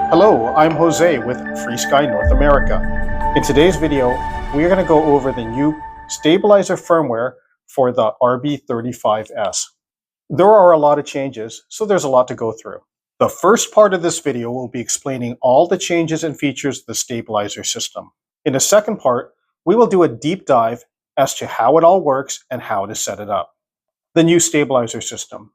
Hello, I'm Jose with Free Sky North America. In today's video, we are going to go over the new stabilizer firmware for the RB35S. There are a lot of changes, so there's a lot to go through. The first part of this video will be explaining all the changes and features of the stabilizer system. In the second part, we will do a deep dive as to how it all works and how to set it up. The new stabilizer system.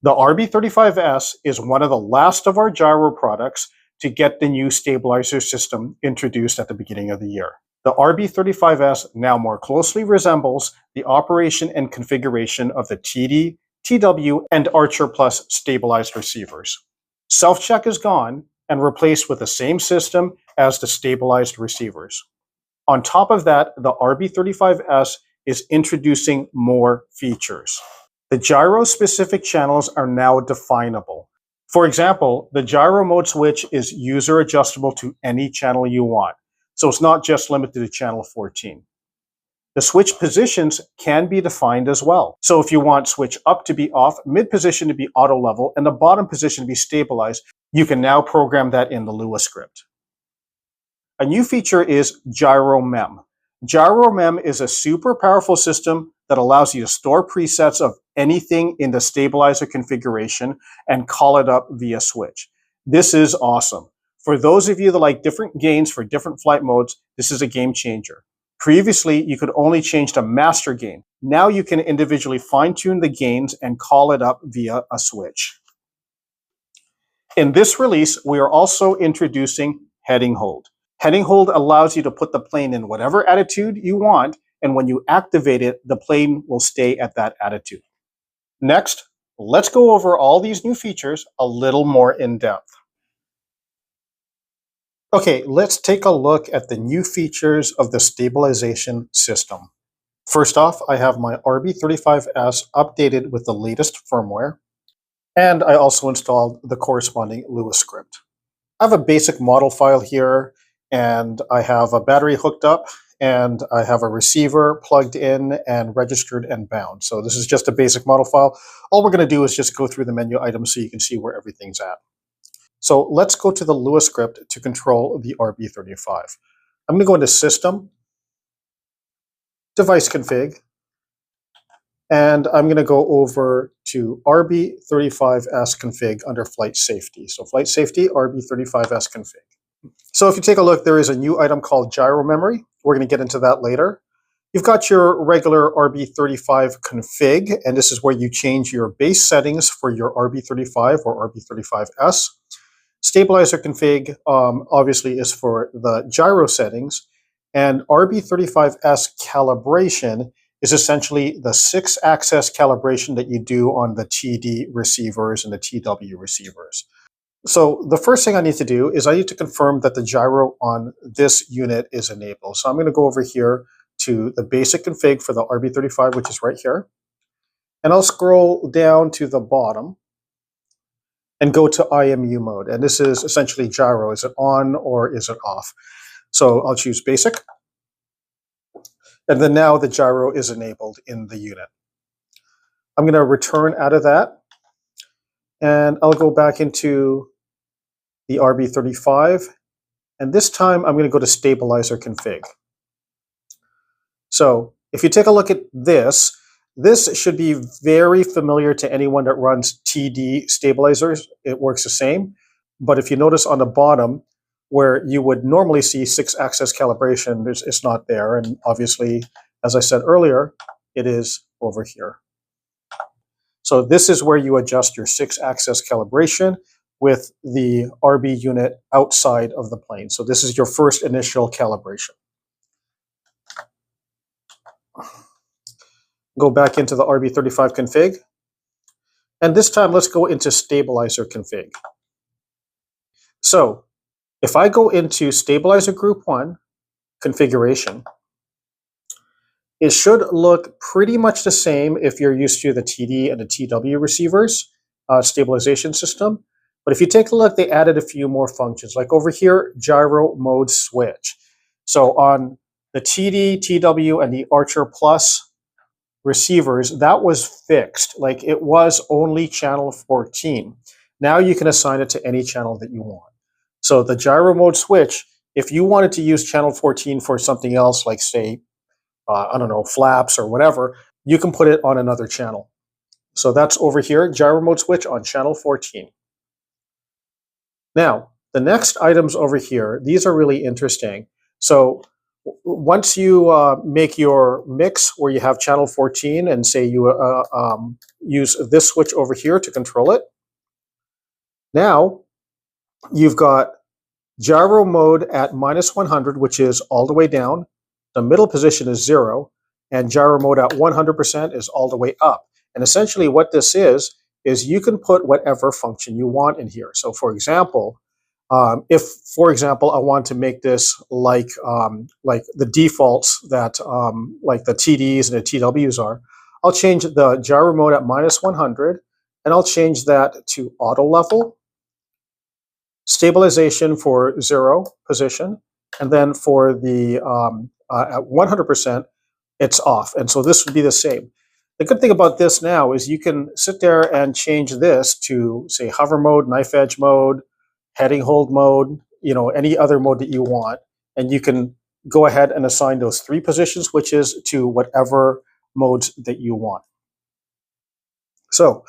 The RB35S is one of the last of our gyro products to get the new stabilizer system introduced at the beginning of the year. The RB35S now more closely resembles the operation and configuration of the TD, TW, and Archer Plus stabilized receivers. Self-check is gone and replaced with the same system as the stabilized receivers. On top of that, the RB35S is introducing more features. The gyro-specific channels are now definable. For example, the gyro mode switch is user adjustable to any channel you want, so it's not just limited to channel 14. The switch positions can be defined as well. So if you want switch up to be off, mid position to be auto level, and the bottom position to be stabilized, you can now program that in the Lua script. A new feature is Gyro Mem. Gyro Mem is a super powerful system that allows you to store presets of anything in the stabilizer configuration and call it up via switch. This is awesome. For those of you that like different gains for different flight modes, this is a game changer. Previously, you could only change the master gain. Now you can individually fine-tune the gains and call it up via a switch. In this release, we are also introducing heading hold. Heading hold allows you to put the plane in whatever attitude you want, and when you activate it, the plane will stay at that attitude. Next, let's go over all these new features a little more in depth. Okay, let's take a look at the new features of the stabilization system. First off, I have my RB35S updated with the latest firmware, and I also installed the corresponding Lua script. I have a basic model file here, and I have a battery hooked up, and I have a receiver plugged in and registered and bound. So this is just a basic model file. All we're going to do is just go through the menu items so you can see where everything's at. So let's go to the Lua script to control the RB35. I'm going to go into System, Device Config, and I'm going to go over to RB35S Config under Flight Safety. So Flight Safety, RB35S Config. So if you take a look, there is a new item called Gyro Memory. We're going to get into that later. You've got your regular RB35 config, and this is where you change your base settings for your RB35 or RB35S. Stabilizer config obviously is for the gyro settings, and RB35S calibration is essentially the 6-axis calibration that you do on the TD receivers and the TW receivers. So the first thing I need to do is I need to confirm that the gyro on this unit is enabled. So I'm going to go over here to the basic config for the RB35, which is right here. And I'll scroll down to the bottom and go to IMU mode. And this is essentially gyro. Is it on or is it off? So I'll choose basic. And then now the gyro is enabled in the unit. I'm going to return out of that. And I'll go back into the RB35, and this time I'm going to go to Stabilizer Config. So if you take a look at this, this should be very familiar to anyone that runs TD stabilizers. It works the same, but if you notice on the bottom, where you would normally see 6-axis calibration, it's not there, and obviously, as I said earlier, it is over here. So this is where you adjust your 6-axis calibration with the RB unit outside of the plane. So this is your first initial calibration. Go back into the RB35 config. And this time, let's go into stabilizer config. So if I go into stabilizer group 1 configuration, it should look pretty much the same if you're used to the TD and the TW receivers stabilization system. But if you take a look, they added a few more functions. Like over here, gyro mode switch. So on the TD, TW, and the Archer Plus receivers, that was fixed. Like it was only channel 14. Now you can assign it to any channel that you want. So the gyro mode switch, if you wanted to use channel 14 for something else, like say, I don't know, flaps or whatever, you can put it on another channel. So that's over here, gyro mode switch on channel 14. Now, the next items over here, these are really interesting. So once you make your mix where you have channel 14 and say you use this switch over here to control it, now you've got gyro mode at -100, which is all the way down. The middle position is 0, and gyro mode at 100% is all the way up. And essentially what this is you can put whatever function you want in here. So for example, if, for example, I want to make this like the defaults that like the TDs and the TWs are, I'll change the gyro mode at -100, and I'll change that to auto level, stabilization for 0 position, and then for the at 100%, it's off. And so this would be the same. The good thing about this now is you can sit there and change this to, say, hover mode, knife edge mode, heading hold mode, you know, any other mode that you want. And you can go ahead and assign those 3 position switches to whatever modes that you want. So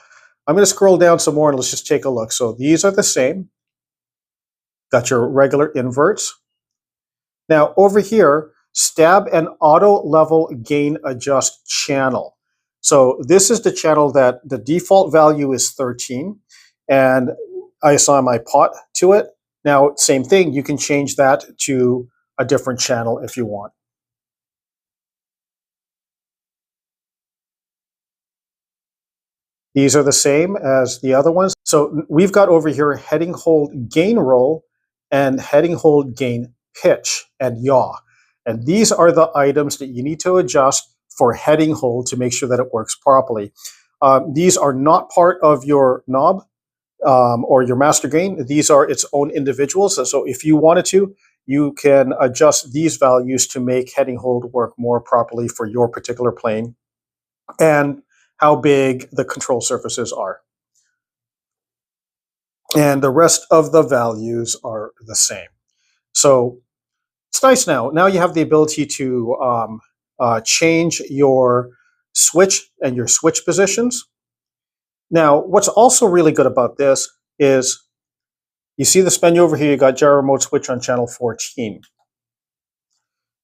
I'm going to scroll down some more and let's just take a look. So these are the same. Got your regular inverts. Now over here, stab and auto level gain adjust channel. So this is the channel that the default value is 13, and I assign my pot to it. Now, same thing, you can change that to a different channel if you want. These are the same as the other ones. So we've got over here heading hold gain roll and heading hold gain pitch and yaw. And these are the items that you need to adjust for heading hold to make sure that it works properly. These are not part of your knob or your master gain. These are its own individuals. So if you wanted to, you can adjust these values to make heading hold work more properly for your particular plane and how big the control surfaces are. And the rest of the values are the same. So it's nice now. Now you have the ability to change your switch and your switch positions. Now, what's also really good about this is you see this menu over here, you got gyro mode switch on channel 14.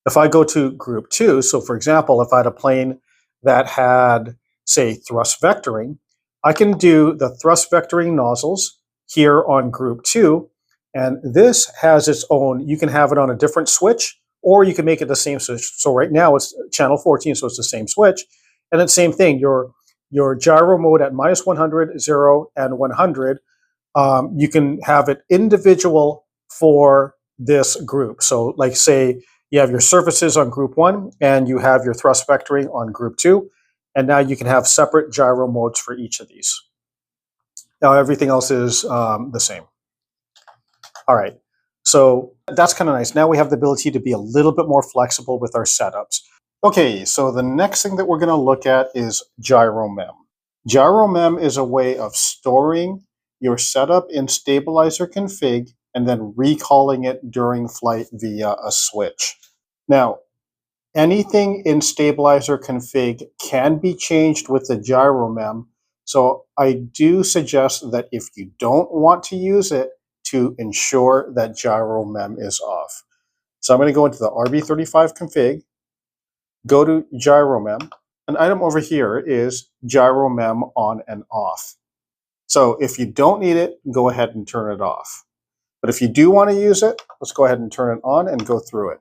If I go to group 2, so for example, if I had a plane that had, say, thrust vectoring, I can do the thrust vectoring nozzles here on group 2, and this has its own, you can have it on a different switch, or you can make it the same switch. So right now it's channel 14, so it's the same switch. And then same thing, your gyro mode at -100, 0, and 100, you can have it individual for this group. So like say you have your surfaces on group 1 and you have your thrust vectoring on group 2, and now you can have separate gyro modes for each of these. Now everything else is the same. All right, so that's kind of nice. Now we have the ability to be a little bit more flexible with our setups. Okay, so the next thing that we're going to look at is Gyro Mem. Gyro Mem is a way of storing your setup in stabilizer config and then recalling it during flight via a switch. Now, anything in stabilizer config can be changed with the Gyro Mem, so I do suggest that if you don't want to use it, to ensure that Gyro Mem is off. So I'm going to go into the RB35 config, go to Gyro Mem. An item over here is Gyro Mem on and off. So if you don't need it, go ahead and turn it off. But if you do want to use it, let's go ahead and turn it on and go through it.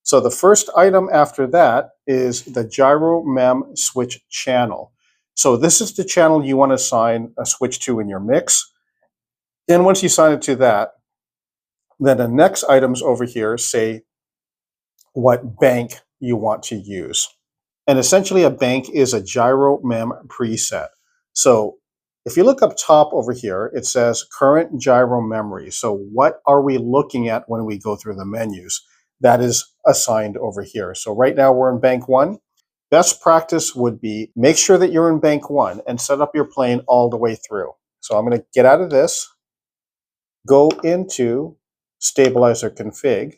So the first item after that is the Gyro Mem switch channel. So this is the channel you want to assign a switch to in your mix. And once you assign it to that, then the next items over here say what bank you want to use. And essentially a bank is a Gyro Mem preset. So if you look up top over here, it says current gyro memory. So what are we looking at when we go through the menus? That is assigned over here. So right now we're in bank 1. Best practice would be make sure that you're in bank 1 and set up your plane all the way through. So I'm going to get out of this, go into stabilizer config,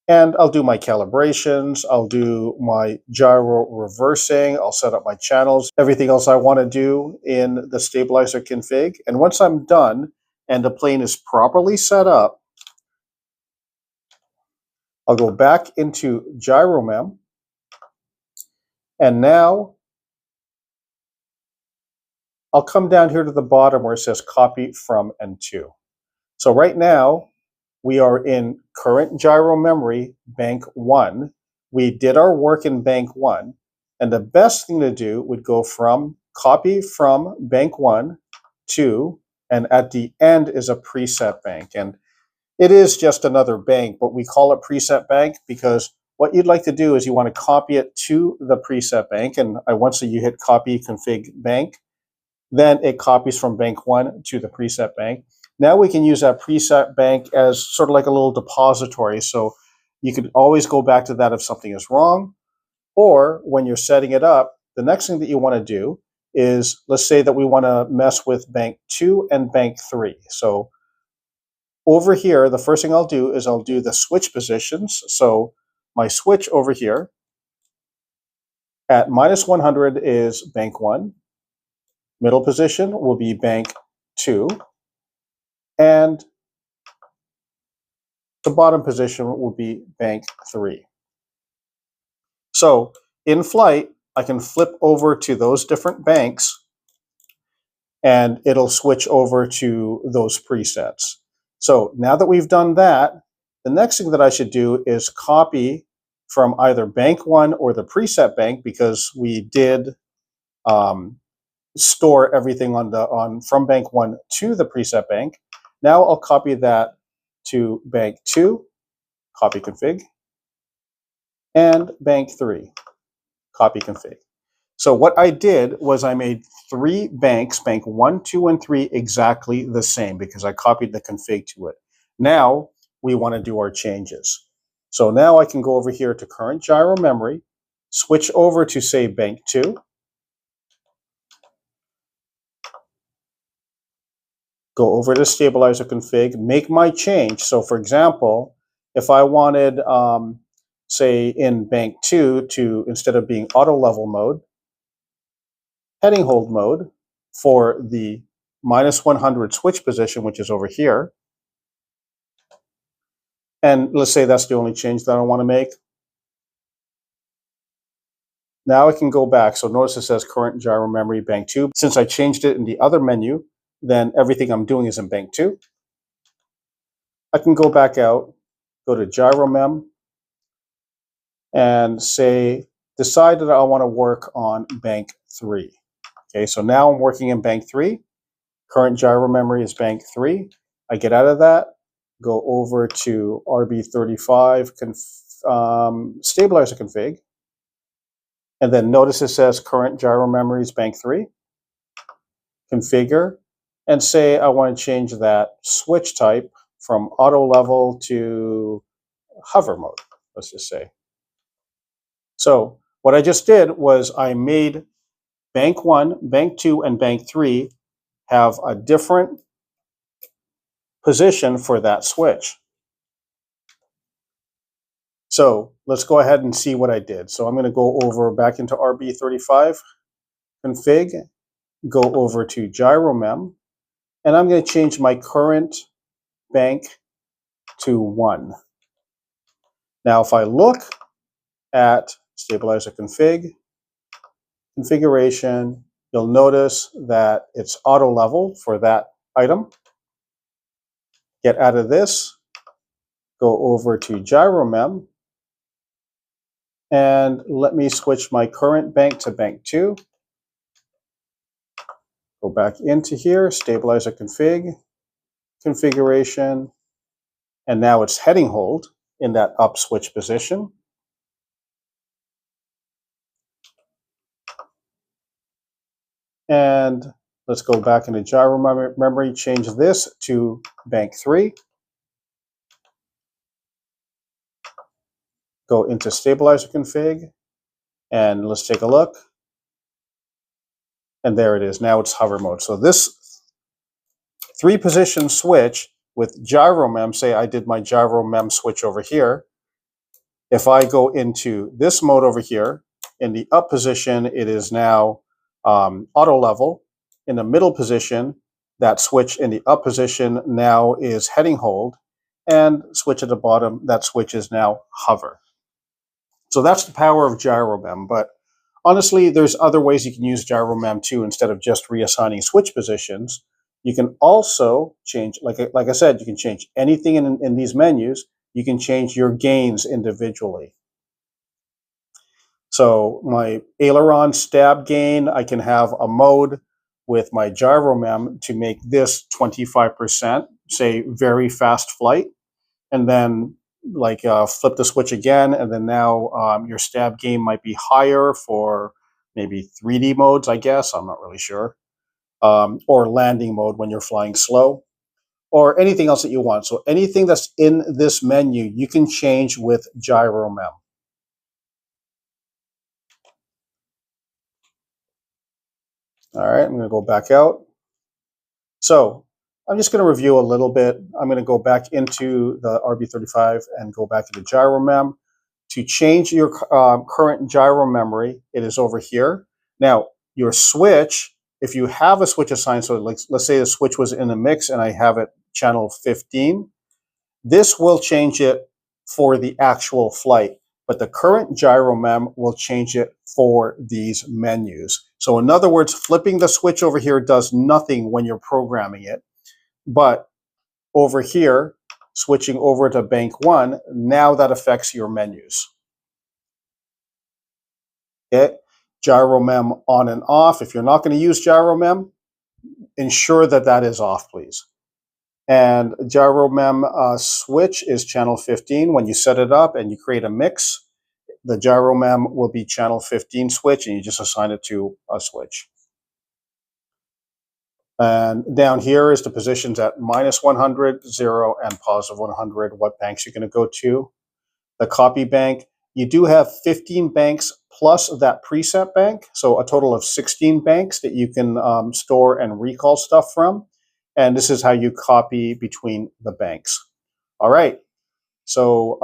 and I'll do my calibrations, I'll do my gyro reversing, I'll set up my channels, everything else I want to do in the stabilizer config. And once I'm done and the plane is properly set up, I'll go back into Gyro Mem, and now I'll come down here to the bottom where it says copy from and to. So right now, we are in current gyro memory, bank 1. We did our work in bank 1. And the best thing to do would go from copy from bank 1 to, and at the end is a preset bank. And it is just another bank, but we call it preset bank because what you'd like to do is you want to copy it to the preset bank. And once you hit copy config bank, then it copies from bank 1 to the preset bank. Now we can use that preset bank as sort of like a little depository. So you could always go back to that if something is wrong. Or when you're setting it up, the next thing that you want to do is, let's say that we want to mess with bank 2 and bank 3. So over here, the first thing I'll do is I'll do the switch positions. So my switch over here at -100 is bank 1. Middle position will be bank 2. And the bottom position will be bank 3. So in flight, I can flip over to those different banks and it'll switch over to those presets. So now that we've done that, the next thing that I should do is copy from either bank 1 or the preset bank, because we did store everything from bank 1 to the preset bank. Now I'll copy that to bank 2, copy config, and bank 3, copy config. So what I did was I made 3 banks, bank 1, 2, and 3, exactly the same because I copied the config to it. Now we want to do our changes. So now I can go over here to current gyro memory, switch over to, say, bank 2, go over to stabilizer config, make my change. So for example, if I wanted, say in bank 2 to, instead of being auto level mode, heading hold mode for the -100 switch position, which is over here. And let's say that's the only change that I want to make. Now I can go back. So notice it says current gyro memory bank 2. Since I changed it in the other menu, then everything I'm doing is in bank 2. I can go back out, go to Gyro Mem, and say, decide that I want to work on bank 3. Okay, so now I'm working in bank 3. Current gyro memory is bank 3. I get out of that, go over to RB35 stabilizer config, and then notice it says current gyro memory is bank 3. Configure, and say I want to change that switch type from auto level to hover mode, let's just say. So what I just did was I made bank 1, bank 2, and bank 3 have a different position for that switch. So let's go ahead and see what I did. So I'm going to go over back into RB35 config, go over to Gyro Mem, and I'm going to change my current bank to 1. Now if I look at stabilizer config, configuration, you'll notice that it's auto level for that item. Get out of this, go over to Gyro Mem, and let me switch my current bank to bank 2. Go back into here, stabilizer config, configuration, and now it's heading hold in that up switch position. And let's go back into gyro memory, change this to bank 3. Go into stabilizer config, and let's take a look. And there it is. Now it's hover mode. So this 3-position switch with Gyro Mem, say I did my Gyro Mem switch over here. If I go into this mode over here, in the up position, it is now auto level. In the middle position, that switch in the up position now is heading hold. And switch at the bottom, that switch is now hover. So that's the power of Gyro Mem. But honestly, there's other ways you can use Gyro Mem too, instead of just reassigning switch positions. You can also change, like I said, you can change anything in these menus. You can change your gains individually. So my aileron stab gain, I can have a mode with my Gyro Mem to make this 25%, say very fast flight, and then flip the switch again, and then now your stab gain might be higher for maybe 3D modes, I guess, I'm not really sure, or landing mode when you're flying slow, or anything else that you want. So anything that's in this menu, you can change with Gyro Mem. All right, I'm going to go back out. So I'm just going to review a little bit. I'm going to go back into the RB35 and go back into Gyro Mem. To change your current gyro memory, it is over here. Now, your switch, if you have a switch assigned, so let's say the switch was in a mix and I have it channel 15, this will change it for the actual flight, but the current Gyro Mem will change it for these menus. So in other words, flipping the switch over here does nothing when you're programming it, but over here, switching over to bank 1, now that affects your menus. Okay, Gyro Mem on and off. If you're not going to use Gyro Mem, ensure that that is off, please. And Gyro Mem switch is channel 15. When you set it up and you create a mix, the Gyro Mem will be channel 15 switch, and you just assign it to a switch. And down here is the positions at -100, 0, and +100, what banks you're going to go to. The copy bank, you do have 15 banks plus that preset bank, so a total of 16 banks that you can store and recall stuff from. And this is how you copy between the banks. All right, so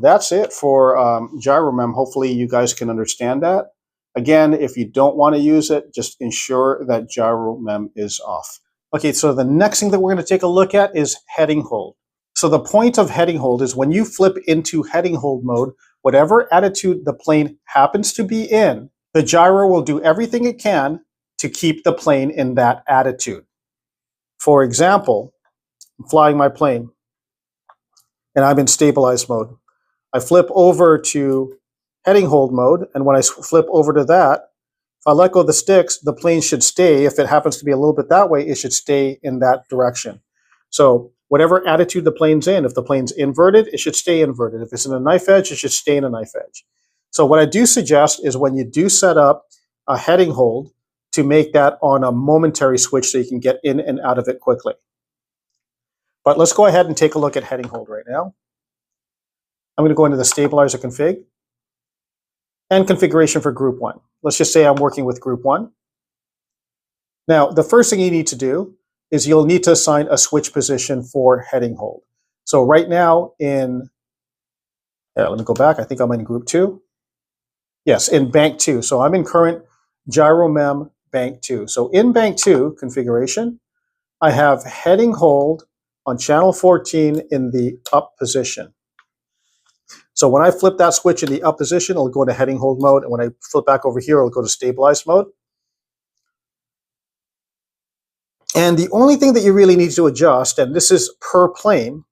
that's it for Gyro Mem. Hopefully you guys can understand that. Again, if you don't want to use it, just ensure that Gyro Mem is off. Okay, so the next thing that we're going to take a look at is heading hold. So the point of heading hold is when you flip into heading hold mode, whatever attitude the plane happens to be in, the gyro will do everything it can to keep the plane in that attitude. For example, I'm flying my plane and I'm in stabilized mode. I flip over to heading hold mode, and when I flip over to that, if I let go of the sticks, the plane should stay. If it happens to be a little bit that way, it should stay in that direction. So whatever attitude the plane's in, if the plane's inverted, it should stay inverted. If it's in a knife edge, it should stay in a knife edge. So what I do suggest is when you do set up a heading hold, to make that on a momentary switch so you can get in and out of it quickly. But let's go ahead and take a look at heading hold right now. I'm going to go into the stabilizer config and configuration for group 1. Let's just say I'm working with group 1. Now, the first thing you need to do is you'll need to assign a switch position for heading hold. So right now let me go back. I think I'm in group 2. Yes, in bank 2. So I'm in current Gyro Mem bank 2. So in bank 2 configuration, I have heading hold on channel 14 in the up position. So when I flip that switch in the up position, it'll go into heading hold mode. And when I flip back over here, it'll go to stabilized mode. And the only thing that you really need to adjust, and this is per plane,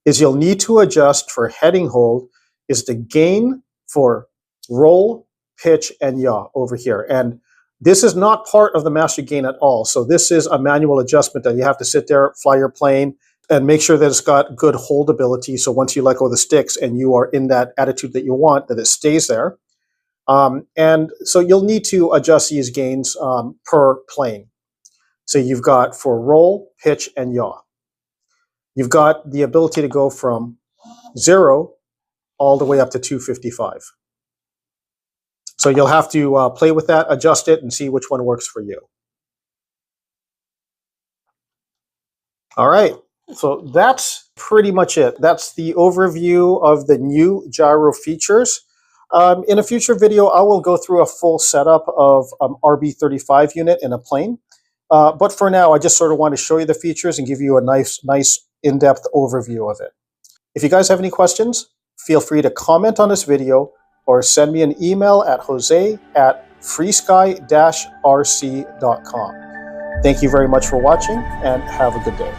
is you'll need to adjust for heading hold is the gain for roll, pitch, and yaw over here. And this is not part of the master gain at all. So this is a manual adjustment that you have to sit there, fly your plane, and make sure that it's got good holdability. So once you let go of the sticks and you are in that attitude that you want, that it stays there. And so you'll need to adjust these gains per plane. So you've got for roll, pitch, and yaw. You've got the ability to go from 0 all the way up to 255. So you'll have to play with that, adjust it, and see which one works for you. All right, so that's pretty much it. That's the overview of the new gyro features. In a future video, I will go through a full setup of RB35 unit in a plane. But for now, I just sort of want to show you the features and give you a nice in-depth overview of it. If you guys have any questions, feel free to comment on this video or send me an email at jose@freesky-rc.com. Thank you very much for watching and have a good day.